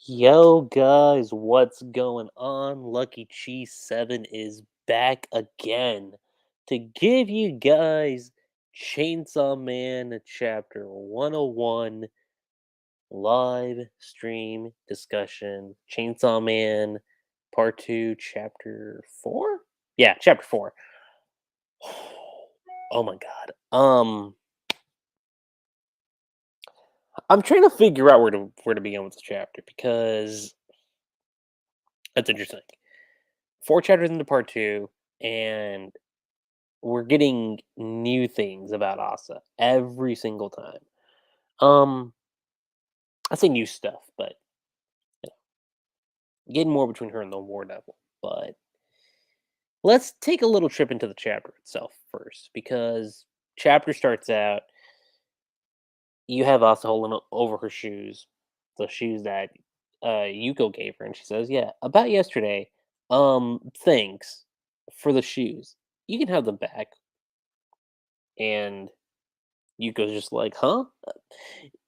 Yo, guys, what's going on? Lucky Cheese 7 is back again to give you guys Chainsaw Man Chapter 101 live stream discussion. Chainsaw Man Part 2, Chapter 4? Yeah, Chapter 4. Oh my god. I'm trying to figure out where to begin with this chapter because that's interesting. 4 chapters into part 2, and we're getting new things about Asa every single time. Um, I say new stuff, but you know, getting more between her and the War Devil. But let's take a little trip into the chapter itself first, because chapter starts out. You have Asa holding over her shoes, the shoes that Yuko gave her, and she says, "Yeah, about yesterday. Thanks for the shoes. You can have them back." And Yuko's just like, "Huh?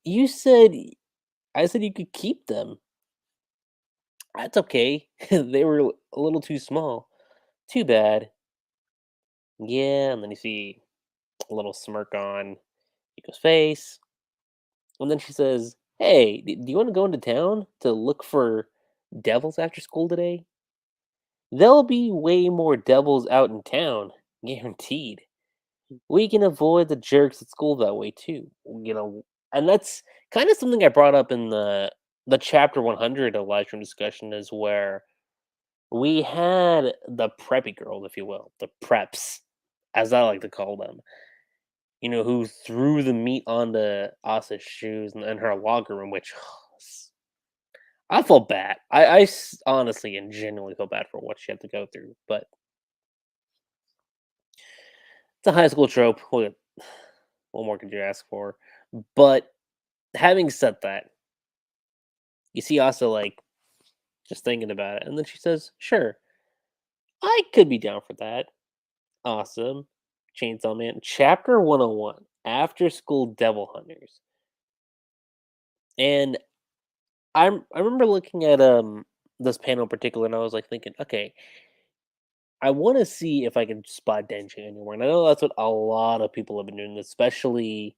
You said I said you could keep them. That's okay. They were a little too small. Too bad." Yeah, and then you see a little smirk on Yuko's face. And then she says, "Hey, do you want to go into town to look for devils after school today? There'll be way more devils out in town, guaranteed. We can avoid the jerks at school that way too." And that's kind of something I brought up in the chapter 100 of live stream discussion, is where we had the preppy girls, if you will, the preps, as I like to call them, who threw the meat onto Asa's shoes and her locker room, which I felt bad. Honestly and genuinely felt bad for what she had to go through, but it's a high school trope. What more could you ask for? But having said that, you see Asa like just thinking about it, and then she says, "Sure, I could be down for that." Awesome. Chainsaw Man, Chapter 101, After School Devil Hunters. And I remember looking at this panel in particular, and I was like thinking, okay, I want to see if I can spot Denji anywhere. And I know that's what a lot of people have been doing, especially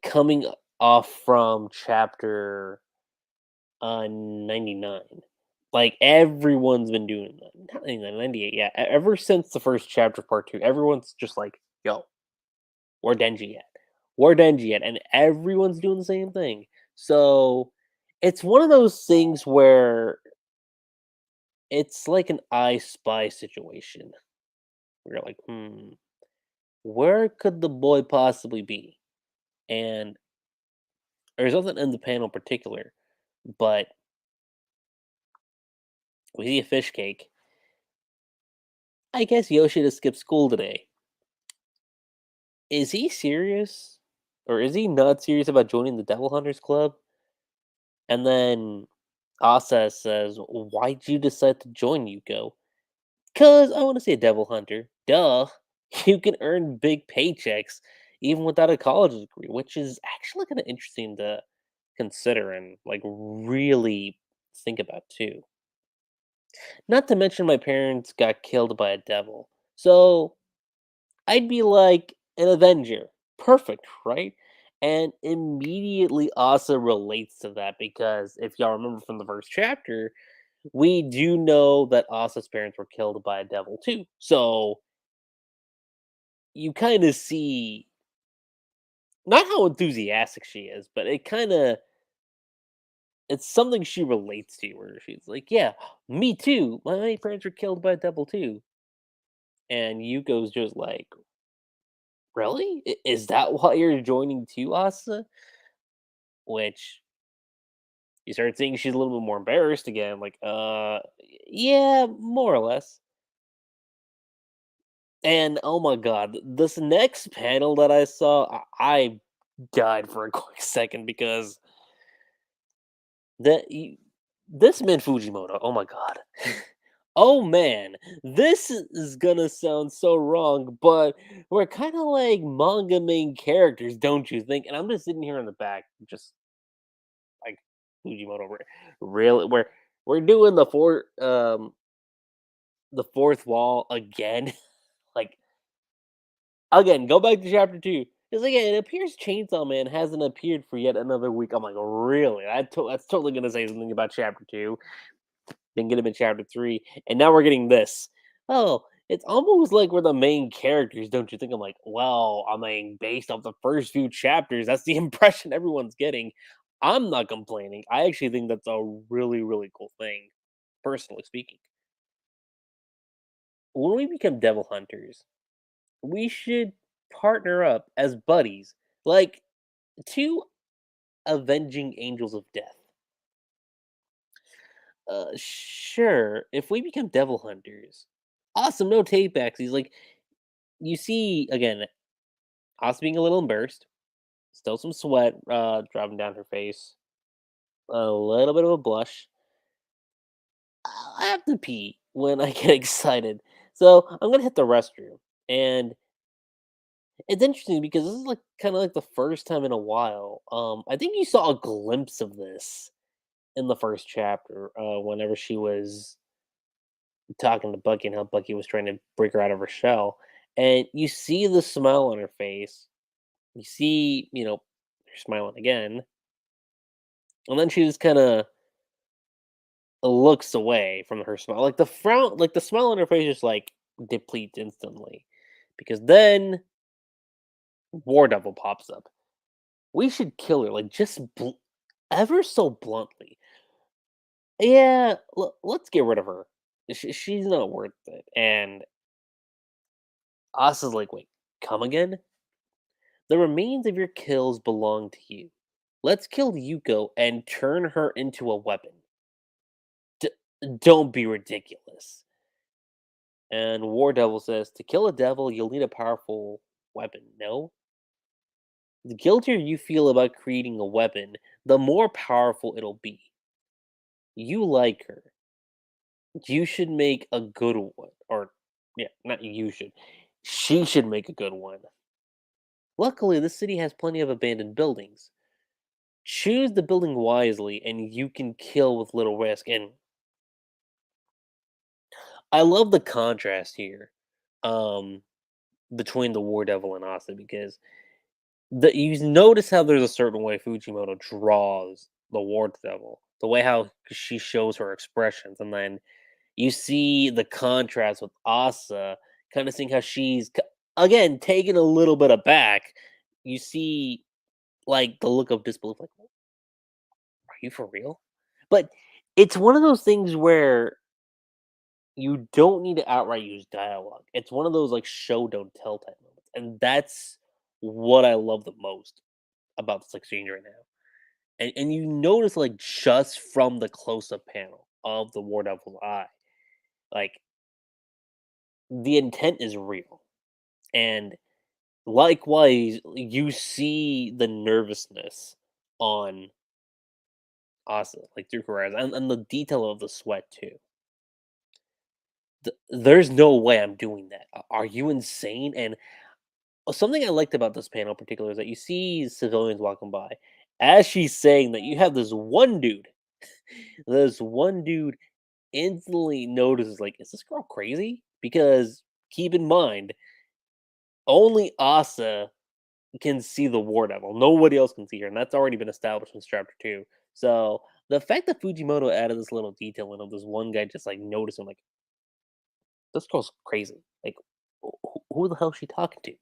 coming off from chapter 99. Like, everyone's been doing that. Not 99, 98, yeah. Ever since the first chapter of part 2, everyone's just like, yo, where Denji at? Where Denji at? And everyone's doing the same thing. So it's one of those things where it's like an I spy situation. Where you're like, where could the boy possibly be? And there's nothing in the panel in particular, but we see a fish cake. I guess Yoshida skipped school today. Is he serious? Or is he not serious about joining the Devil Hunters Club? And then Asa says, "Why'd you decide to join Yuko?" "'Cause I want to see a devil hunter. Duh. You can earn big paychecks even without a college degree," which is actually kind of interesting to consider and like really think about too. Not to mention my parents got killed by a devil. So I'd be like an Avenger. Perfect, right? And immediately Asa relates to that because if y'all remember from the first chapter, we do know that Asa's parents were killed by a devil too. So you kind of see not how enthusiastic she is, but it's something she relates to where she's like, "Yeah, me too. My parents were killed by a devil too." And Yuko's just like, "Really? Is that why you're joining too, Asa?" Which you start seeing she's a little bit more embarrassed again, like, yeah, more or less. And oh my god, this next panel that I saw, I died for a quick second because that y this man Fujimoto, oh my god. Oh man, this is gonna sound so wrong, but we're kinda like manga main characters, don't you think? And I'm just sitting here in the back, just like Fujimoto, really, we're doing the fourth wall again. Like, again, go back to chapter 2. Because again, it appears Chainsaw Man hasn't appeared for yet another week. I'm like, really? That's totally gonna say something about chapter 2. Didn't get him in chapter 3, and now we're getting this. Oh, it's almost like we're the main characters, don't you think? I'm like, well, I mean, based off the first few chapters, that's the impression everyone's getting. I'm not complaining. I actually think that's a really, really cool thing, personally speaking. When we become devil hunters, we should partner up as buddies, like two avenging angels of death. Sure. If we become devil hunters, awesome. No tape backs. He's like, you see again, us being a little embarrassed, still some sweat dropping down her face, a little bit of a blush. I have to pee when I get excited, so I'm gonna hit the restroom. And it's interesting because this is like kind of like the first time in a while. I think you saw a glimpse of this in the first chapter, whenever she was talking to Bucky and how Bucky was trying to break her out of her shell. And you see the smile on her face. You see, her smiling again. And then she just kind of looks away from her smile. Like the frown, like the smile on her face just like depletes instantly. Because then War Devil pops up. We should kill her, like just ever so bluntly. Yeah, let's get rid of her. She's not worth it. And Asa's like, wait, come again? The remains of your kills belong to you. Let's kill Yuko and turn her into a weapon. D- don't be ridiculous. And War Devil says, to kill a devil, you'll need a powerful weapon. No? The guiltier you feel about creating a weapon, the more powerful it'll be. You like her. You should make a good one. Or, yeah, not you should. She should make a good one. Luckily, this city has plenty of abandoned buildings. Choose the building wisely, and you can kill with little risk. And I love the contrast here, um, between the War Devil and Asa because you notice how there's a certain way Fujimoto draws the War Devil, the way how she shows her expressions, and then you see the contrast with Asa, kind of seeing how she's again taken a little bit aback. You see, like the look of disbelief, like, "Are you for real?" But it's one of those things where you don't need to outright use dialogue. It's one of those like show don't tell type moments, and that's what I love the most about this exchange right now. And you notice like just from the close up panel of the War Devil's eye, like the intent is real, and likewise you see the nervousness on Asa, like through her eyes, and the detail of the sweat too. There's no way I'm doing that. Are you insane? And something I liked about this panel in particular is that you see civilians walking by. As she's saying that, you have this one dude instantly notices, like, is this girl crazy? Because keep in mind, only Asa can see the War Devil. Nobody else can see her, and that's already been established in chapter 2. So the fact that Fujimoto added this little detail in of this one guy just like noticing, like, this girl's crazy. Like, who the hell is she talking to?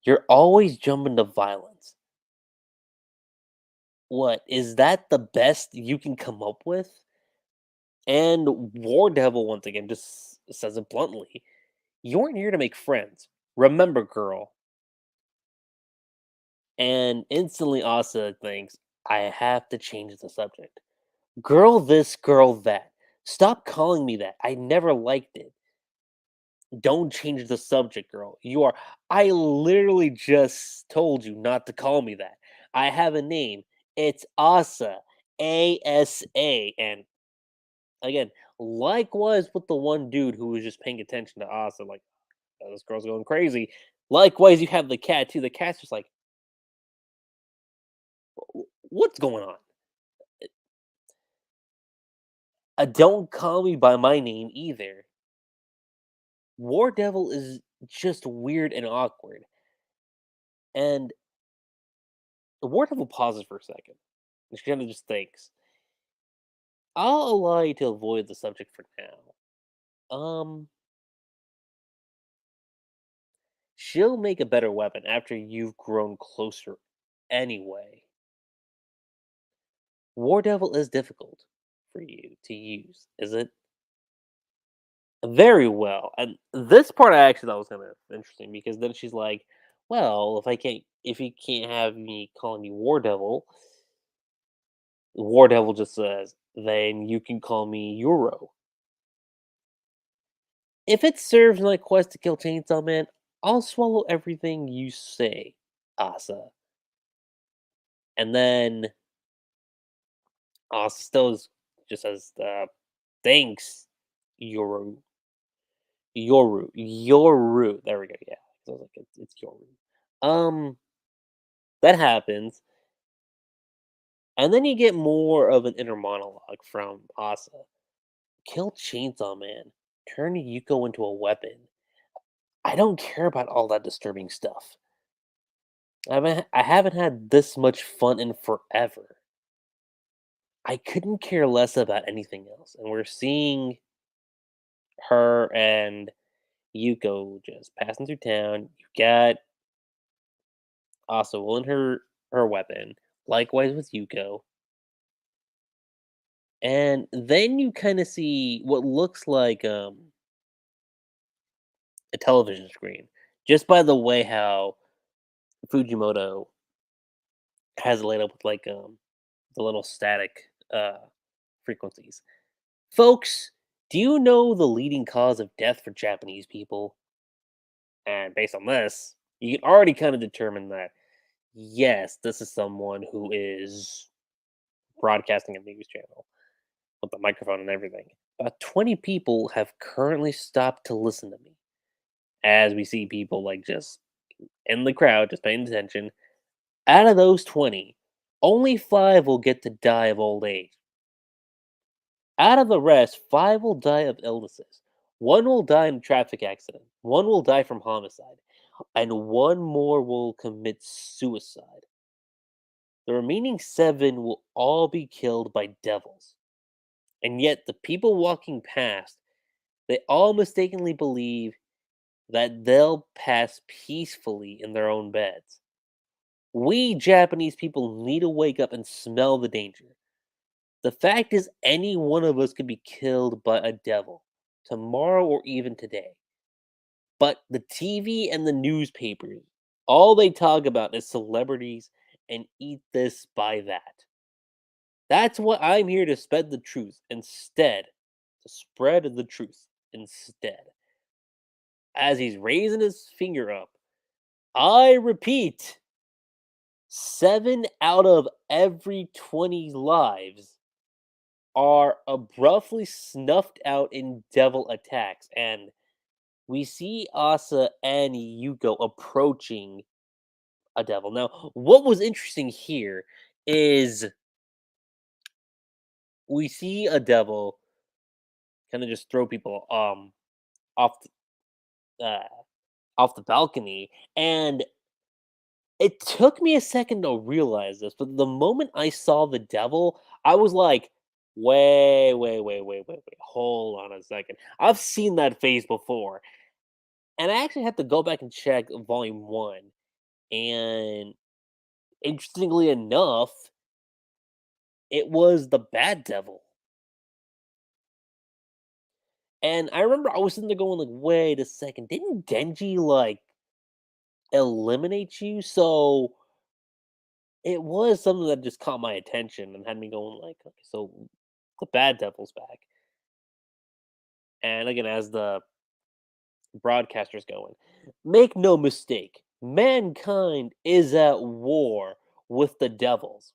You're always jumping to violence. What, is that the best you can come up with? And War Devil once again just says it bluntly. You're here to make friends. Remember, girl. And instantly Asa thinks, I have to change the subject. Girl this, girl that. Stop calling me that. I never liked it. Don't change the subject, girl. You are. I literally just told you not to call me that. I have a name. It's Asa. ASA. And again, likewise with the one dude who was just paying attention to Asa, like, "Oh, this girl's going crazy." Likewise, you have the cat too. The cat's just like, What's going on? Don't call me by my name either. War Devil is just weird and awkward. And War Devil pauses for a second. And she kind of just thinks, I'll allow you to avoid the subject for now. She'll make a better weapon after you've grown closer anyway. War Devil is difficult for you to use, is it? Very well. And this part I actually thought was kind of interesting because then she's like, "Well, if you can't have me calling you War Devil just says, then you can call me Euro. If it serves my quest to kill Chainsaw Man, I'll swallow everything you say, Asa." And then Asa just says, "Thanks, Yoru, Yoru." There we go. Yeah, so I was like, it's Yoru. Um, that happens. And then you get more of an inner monologue from Asa. Kill Chainsaw Man. Turn Yuko into a weapon. I don't care about all that disturbing stuff. I haven't had this much fun in forever. I couldn't care less about anything else. And we're seeing her and Yuko just passing through town. You got Asa holding her weapon. Likewise with Yuko. And then you kind of see what looks like a television screen, just by the way how Fujimoto has it laid up with like the little static frequencies. Folks, do you know the leading cause of death for Japanese people? And based on this, you can already kind of determine that yes, this is someone who is broadcasting a news channel with the microphone and everything. About 20 people have currently stopped to listen to me. As we see people like just in the crowd, just paying attention. Out of those 20, only 5 will get to die of old age. Out of the rest, 5 will die of illnesses. 1 will die in a traffic accident. 1 will die from homicide. And 1 more will commit suicide. The remaining 7 will all be killed by devils. And yet, the people walking past, they all mistakenly believe that they'll pass peacefully in their own beds. We Japanese people need to wake up and smell the danger. The fact is, any one of us could be killed by a devil tomorrow or even today. But the TV and the newspapers, all they talk about is celebrities and eat this by that. That's what I'm here to spread the truth instead. To spread the truth instead. As he's raising his finger up, I repeat, 7 out of every 20 lives are abruptly snuffed out in devil attacks, and we see Asa and Yuko approaching a devil. Now, what was interesting here is we see a devil kind of just throw people off uh, off the balcony, and it took me a second to realize this, but the moment I saw the devil, I was like, wait, hold on a second. I've seen that face before. And I actually had to go back and check volume 1. And interestingly enough, it was the bad devil. And I remember I was sitting there going like, wait a second, didn't Denji like eliminate you? So it was something that just caught my attention and had me going like, okay, so the bad devil's back. And again, as the broadcaster's going, make no mistake, mankind is at war with the devils.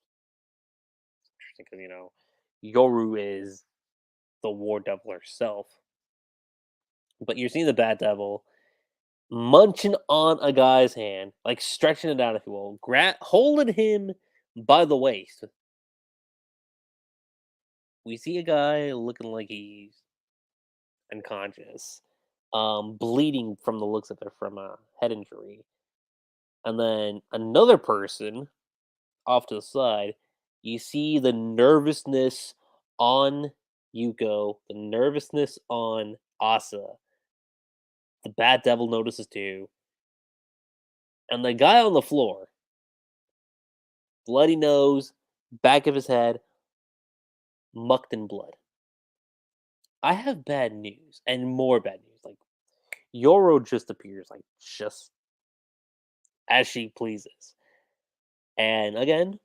Interesting because Yoru is the war devil herself. But you're seeing the bad devil munching on a guy's hand, like stretching it out, if you will, holding him By the waist, we see a guy looking like he's unconscious, bleeding from the looks of it from a head injury. And then another person off to the side, you see the nervousness on Yuko, the nervousness on Asa. The Bat Devil notices too. And the guy on the floor, bloody nose, back of his head, mucked in blood. I have bad news and more bad news. Like Yoro just appears like just as she pleases. And again,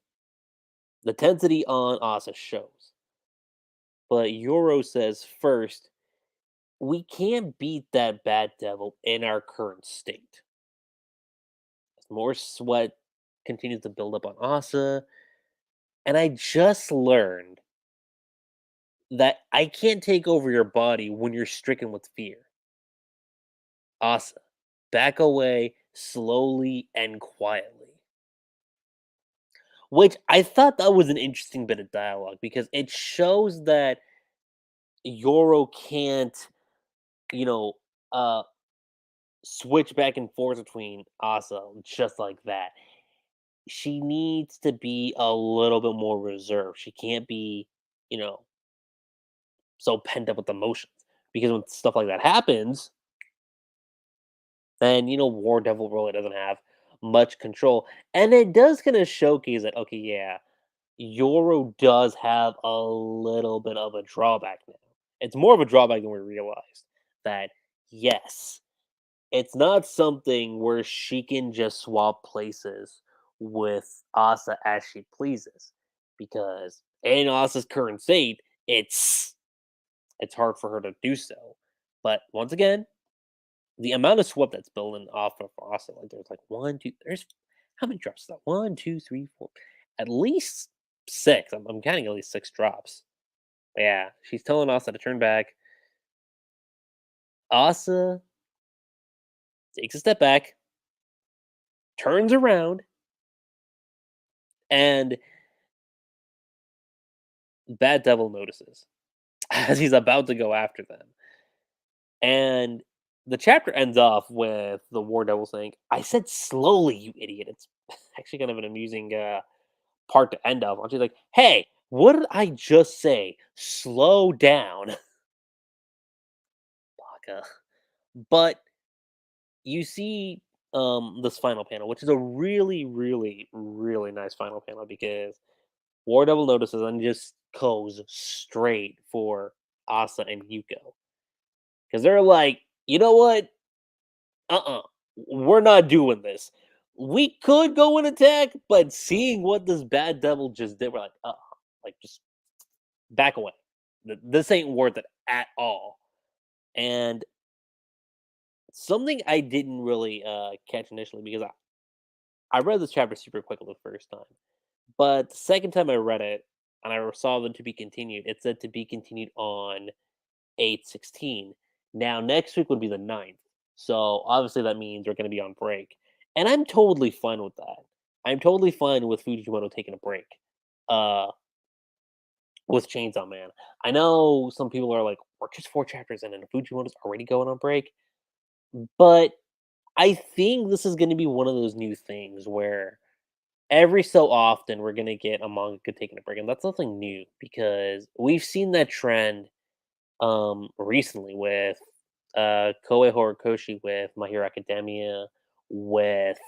the tensity on Asa shows. But Yoro says first, we can't beat that Bat Devil in our current state. As more sweat continues to build up on Asa, and I just learned that I can't take over your body when you're stricken with fear. Asa, back away slowly and quietly. Which I thought that was an interesting bit of dialogue because it shows that Yoro can't, you know, uh switch back and forth between Asa just like that. She needs to be a little bit more reserved. She can't be, you know, so pent up with emotions. Because when stuff like that happens, then War Devil really doesn't have much control. And it does kind of showcase that, okay, yeah, Yoro does have a little bit of a drawback now. It's more of a drawback than we realized. That yes, it's not something where she can just swap places with Asa as she pleases. Because in Asa's current state, it's hard for her to do so. But once again, the amount of swap that's building off of Asa, like there's like one, two, there's how many drops is that? One, two, three, four, at least six. I'm counting at least six drops. But yeah, she's telling Asa to turn back. Asa takes a step back, turns around, and Bad Devil notices as he's about to go after them. And the chapter ends off with the War Devil saying, I said slowly, you idiot. It's actually kind of an amusing part to end off on. She's like, hey, what did I just say? Slow down. Baka. But you see this final panel, which is a really, really, really nice final panel because War Devil notices and just goes straight for Asa and Yuko. Because they're like, you know what? We're not doing this. We could go and attack, but seeing what this Bad Devil just did, we're like, like just back away. This ain't worth it at all. And something I didn't really catch initially because I read this chapter super quickly the first time, but the second time I read it and I saw them to be continued, it said to be continued on 8/16. Now next week would be the 9th. So obviously that means we're going to be on break. And I'm totally fine with that. I'm totally fine with Fujimoto taking a break. Uh with Chainsaw Man. I know some people are like, we're just four chapters in and Fujimoto's already going on break. But I think this is going to be one of those new things where every so often we're going to get a manga taking a break. And that's nothing new because we've seen that trend recently with Koei Horikoshi, with My Hero Academia, with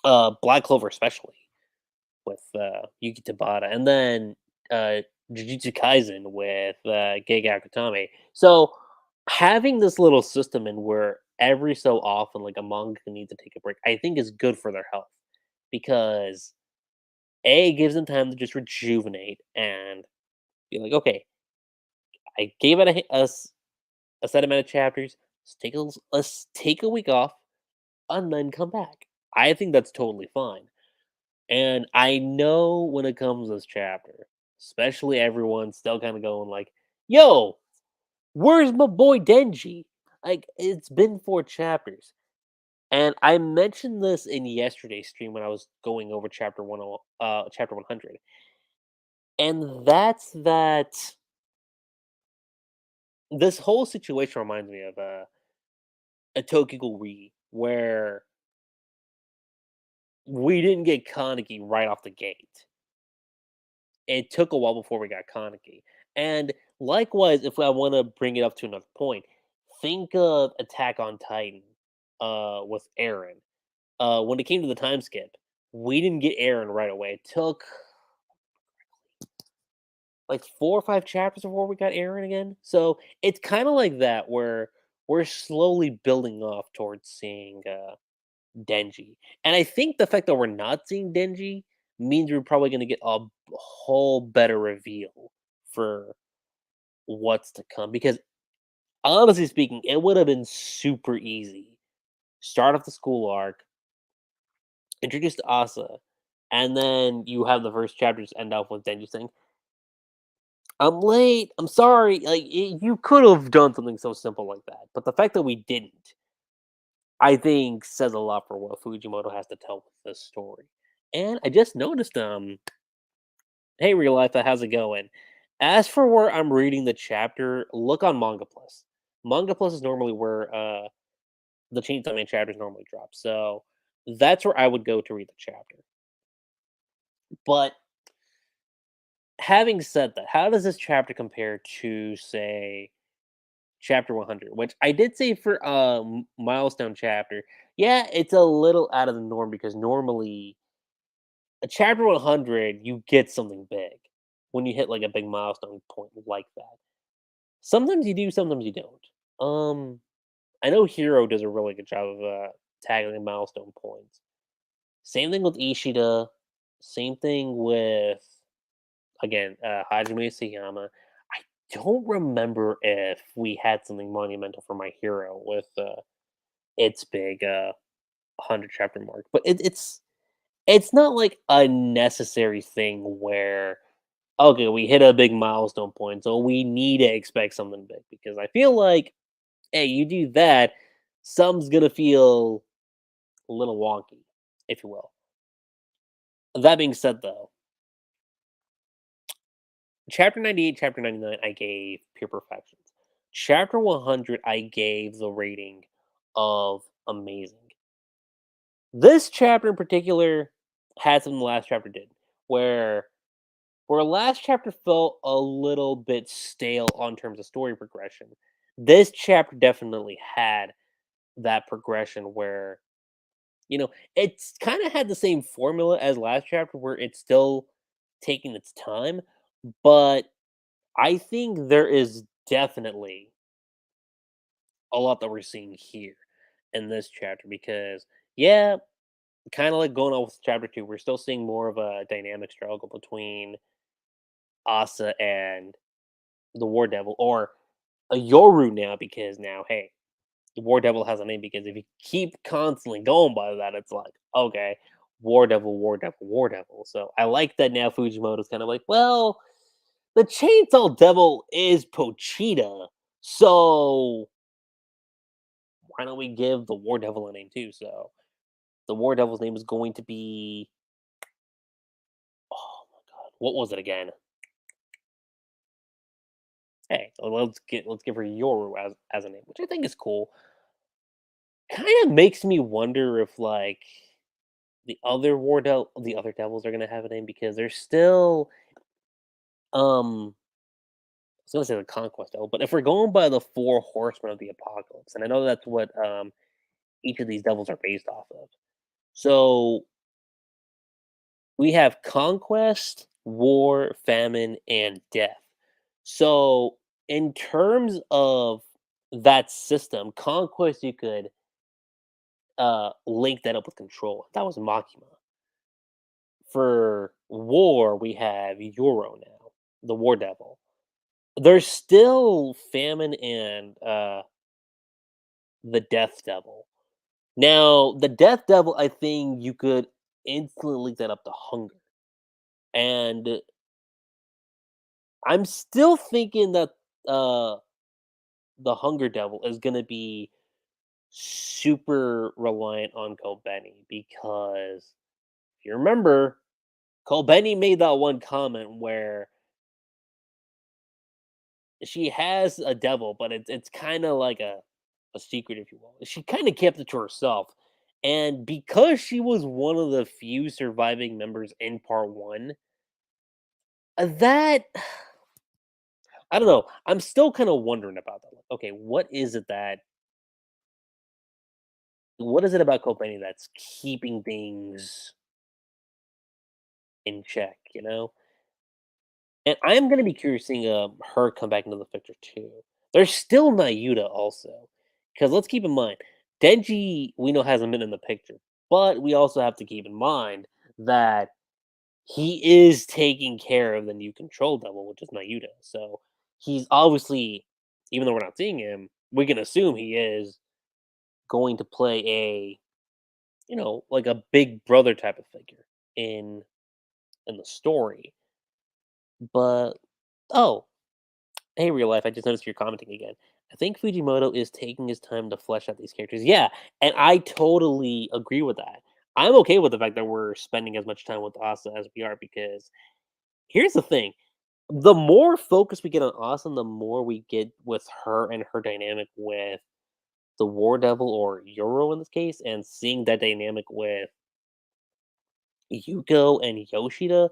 Black Clover especially, with Yuki Tabata, and then Jujutsu Kaisen with Gege Akutami. So having this little system in where every so often like a manga needs to take a break, I think is good for their health because it gives them time to just rejuvenate and be like, okay, I gave it a set amount of chapters. Let's take a week off and then come back. I think that's totally fine. And I know when it comes to this chapter, especially everyone's still kind of going like, "Yo, where's my boy Denji?" Like it's been four chapters, And I mentioned this in yesterday's stream when I was going over chapter 100. And that's that this whole situation reminds me of a Tokyo Re where we didn't get Kaneki right off the gate. It took a while before we got Kaneki. And likewise, if I want to bring it up to another point, think of Attack on Titan with Aaron. When it came to the time skip, we didn't get Aaron right away. It took like 4 or 5 chapters before we got Aaron again. So it's kind of like that where we're slowly building off towards seeing Denji. And I think the fact that we're not seeing Denji means we're probably going to get a whole better reveal for what's to come. Because honestly speaking, it would have been super easy. Start off the school arc, introduce to Asa, and then you have the first chapter just end off with Denji saying, "I'm late. I'm sorry." Like you could have done something so simple like that, but the fact that we didn't, I think, says a lot for what Fujimoto has to tell with this story. And I just noticed, hey, real life, how's it going? As for where I'm reading the chapter, look on Manga Plus. Manga Plus is normally where the Chainsaw Man chapters normally drop, so that's where I would go to read the chapter. But having said that, how does this chapter compare to, say, chapter 100? Which I did say for milestone chapter. Yeah, it's a little out of the norm because normally a chapter 100 you get something big when you hit like a big milestone point like that. Sometimes you do, sometimes you don't. I know Hero does a really good job of tackling milestone points. Same thing with Ishida. Same thing with again Hajime Isayama. I don't remember if we had something monumental for my hero with its big 100 chapter mark, but it's not like a necessary thing where okay, we hit a big milestone point, so we need to expect something big because I feel like hey, you do that, some's gonna feel a little wonky, if you will. That being said, though, chapter 98, chapter 99, I gave pure perfections. Chapter 100, I gave the rating of amazing. This chapter in particular had something the last chapter did, where last chapter felt a little bit stale on terms of story progression. This chapter definitely had that progression where it's kind of had the same formula as last chapter where it's still taking its time, but I think there is definitely a lot that we're seeing here in this chapter because yeah, kind of like going on with chapter 2, we're still seeing more of a dynamic struggle between Asa and the War Devil or a Yoru now because now hey, the War Devil has a name because if you keep constantly going by that, it's like, okay, War Devil, War Devil, War Devil. So I like that now Fujimoto's kind of like, well, the Chainsaw Devil is Pochita, so why don't we give the War Devil a name too? So the War Devil's name is going to be, oh my god, what was it again? Hey, let's give her Yoru as a name, which I think is cool. Kind of makes me wonder if like the other devils are gonna have a name because they're still I was gonna say the conquest devil, but if we're going by the four horsemen of the apocalypse, and I know that's what each of these devils are based off of. So we have conquest, war, famine, and death. So in terms of that system, conquest you could link that up with control. That was Makima. For war, we have Euro now, the War Devil. There's still Famine and the Death Devil. Now, the Death Devil, I think you could instantly link that up to Hunger. And I'm still thinking that uh, the Hunger Devil is going to be super reliant on Kobeni because if you remember, Kobeni made that one comment where she has a devil, but it's kind of like a secret, if you will. She kind of kept it to herself. And because she was one of the few surviving members in part one, that I don't know. I'm still kind of wondering about that. Like, okay, what is it about Kopeni that's keeping things in check, you know? And I'm gonna be curious seeing her come back into the picture too. There's still Nayuta also. Because let's keep in mind, Denji we know hasn't been in the picture, but we also have to keep in mind that he is taking care of the new control devil, which is Nayuta. So he's obviously, even though we're not seeing him, we can assume he is going to play a, like a big brother type of figure in the story. But oh, hey, real life, I just noticed you're commenting again. I think Fujimoto is taking his time to flesh out these characters. Yeah, and I totally agree with that. I'm okay with the fact that we're spending as much time with Asa as we are because here's the thing. The more focus we get on Awesome, the more we get with her and her dynamic with the War Devil or Euro in this case, and seeing that dynamic with Yuko and Yoshida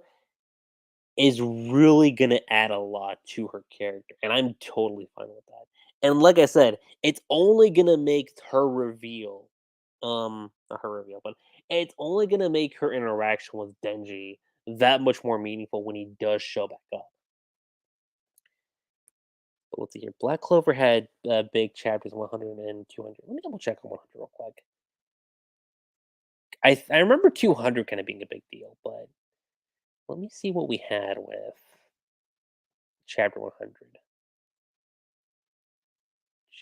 is really gonna add a lot to her character, and I'm totally fine with that. And like I said, it's only gonna make her reveal, not her reveal, but it's only gonna make her interaction with Denji that much more meaningful when he does show back up. But let's see here. Black Clover had big chapters 100 and 200. Let me double check on 100 real quick. I remember 200 kind of being a big deal, but let me see what we had with chapter 100.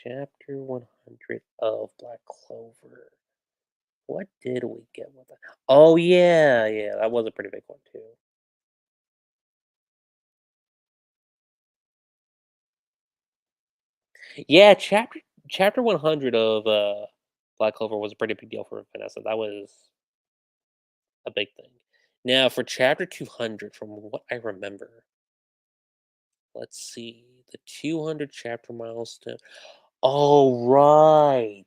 Chapter 100 of Black Clover. What did we get with that? Oh yeah, yeah, that was a pretty big one too. Yeah, chapter 100 of Black Clover was a pretty big deal for Vanessa. That was a big thing. Now for chapter 200, from what I remember, let's see the 200 chapter milestone. Oh right,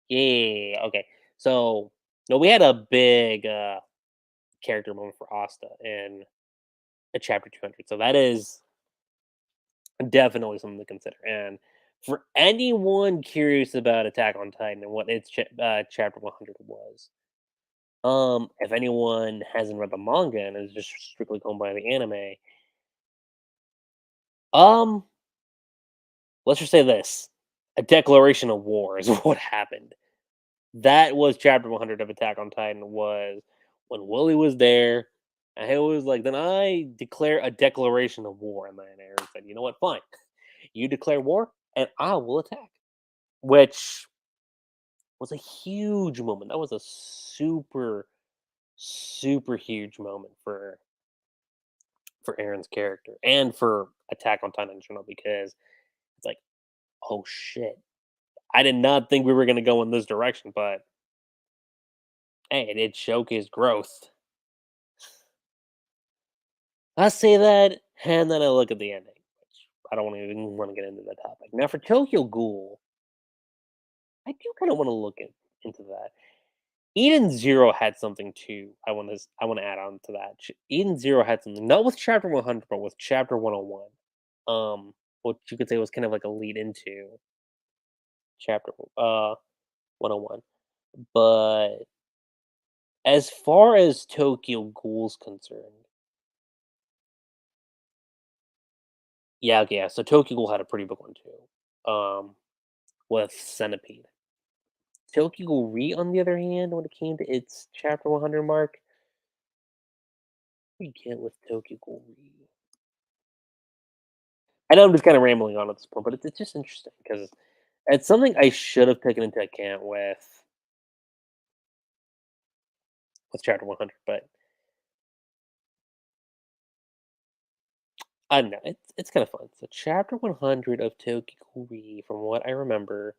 yeah. Okay, so no, we had a big character moment for Asta in a chapter 200. So that is definitely something to consider. And for anyone curious about Attack on Titan and what its chapter 100 was, if anyone hasn't read the manga and is just strictly going by the anime, um, let's just say this: a declaration of war is what happened. That was chapter 100 of Attack on Titan. Was when Willie was there, and he was like, "Then I declare a declaration of war." And then Aaron said, "You know what? Fine. You declare war, and I will attack." Which was a huge moment. That was a super, super huge moment for Aaron's character and for Attack on Titan in general because it's like, oh shit. I did not think we were gonna go in this direction, but hey, it did showcase growth. I say that, and then I look at the ending, which I don't even want to get into that topic. Now for Tokyo Ghoul, I do kind of want to into that. Eden Zero had something too. I want to add on to that. Eden Zero had something not with Chapter 100, but with Chapter 101. What you could say was kind of like a lead into Chapter 101. But as far as Tokyo Ghoul's concerned, yeah, okay, yeah. So Tokyo Ghoul had a pretty big one too. With Centipede. Tokyo Ghoul Re, on the other hand, when it came to its Chapter 100 mark, we get with Tokyo Ghoul Re. I know I'm just kind of rambling on at this point, but it's just interesting because it's something I should have taken into account with chapter 100. But I don't know, it's kind of fun. So chapter 100 of Tokyo Re, from what I remember,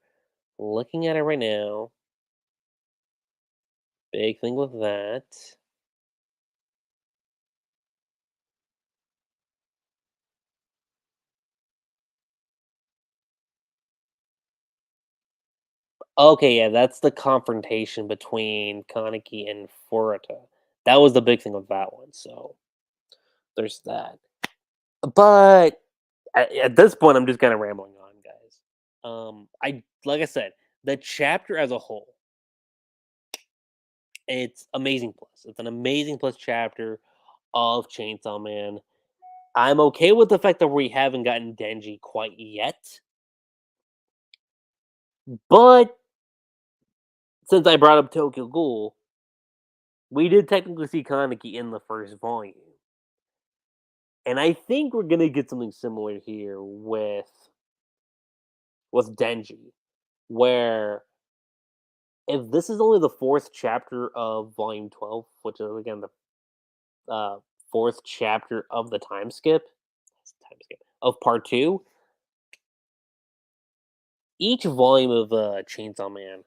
Looking at it right now, big thing with that. Okay, yeah, that's the confrontation between Kaneki and Furuta. That was the big thing with that one, so there's that. But at this point, I'm just kind of rambling on, guys. I like I said, the chapter as a whole, it's amazing plus. It's an amazing plus chapter of Chainsaw Man. I'm okay with the fact that we haven't gotten Denji quite yet, but since I brought up Tokyo Ghoul, we did technically see Kaneki in the first volume. And I think we're gonna get something similar here with Denji, where if this is only the fourth chapter of Volume 12, which is again the fourth chapter of the time skip of Part 2, each volume of Chainsaw Man,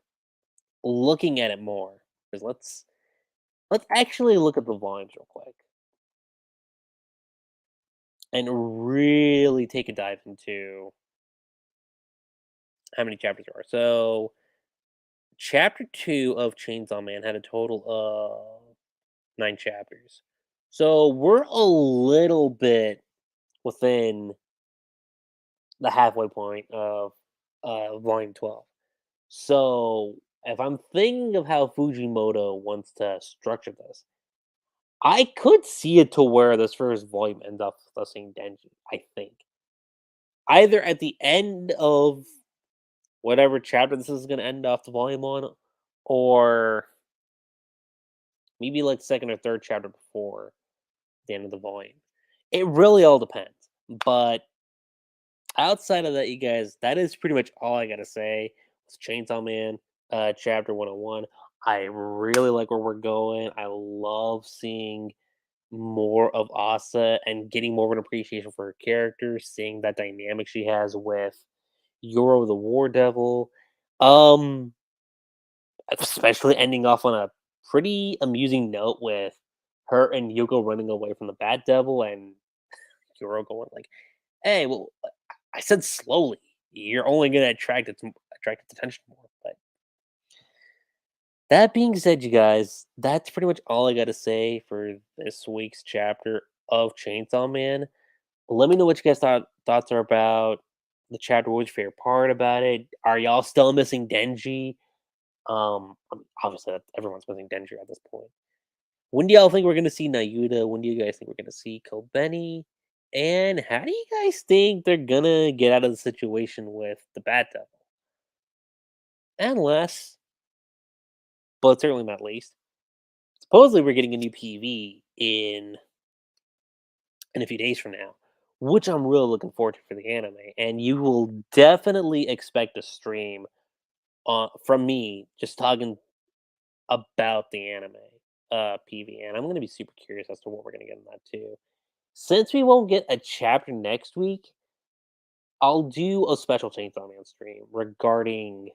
looking at it more, because let's actually look at the volumes real quick and really take a dive into how many chapters there are. So chapter 2 of Chainsaw Man had a total of 9 chapters. So we're a little bit within the halfway point of volume 12. So if I'm thinking of how Fujimoto wants to structure this, I could see it to where this first volume ends up with us seeing Denji, I think. Either at the end of whatever chapter this is going to end off the volume on, or maybe like second or third chapter before the end of the volume. It really all depends. But outside of that, you guys, that is pretty much all I gotta say. It's Chainsaw Man, chapter 101. I really like where we're going. I love seeing more of Asa and getting more of an appreciation for her character, seeing that dynamic she has with Yoro the War Devil. Um, Especially ending off on a pretty amusing note with her and Yuko running away from the Bat Devil and Yoro going like, "Hey, well, I said slowly. You're only gonna attract its attention more." But that being said, you guys, that's pretty much all I gotta say for this week's chapter of Chainsaw Man. Let me know what you guys thoughts are about the chapter. What's your favorite part about it? Are y'all still missing Denji? Obviously, everyone's missing Denji at this point. When do y'all think we're gonna see Nayuta? When do you guys think we're gonna see Kobeni? And how do you guys think they're gonna get out of the situation with the Bat Devil? And last, but certainly not least, supposedly we're getting a new PV in a few days from now, which I'm really looking forward to for the anime. And you will definitely expect a stream from me just talking about the anime PV. And I'm gonna be super curious as to what we're gonna get in that too. Since we won't get a chapter next week, I'll do a special Chainsaw Man stream regarding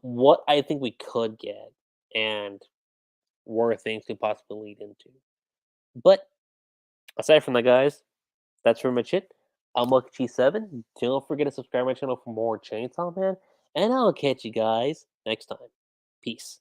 what I think we could get and where things could possibly lead into. But aside from that, guys, that's pretty much it. I'm Lucky7. Don't forget to subscribe to my channel for more Chainsaw Man, and I'll catch you guys next time. Peace.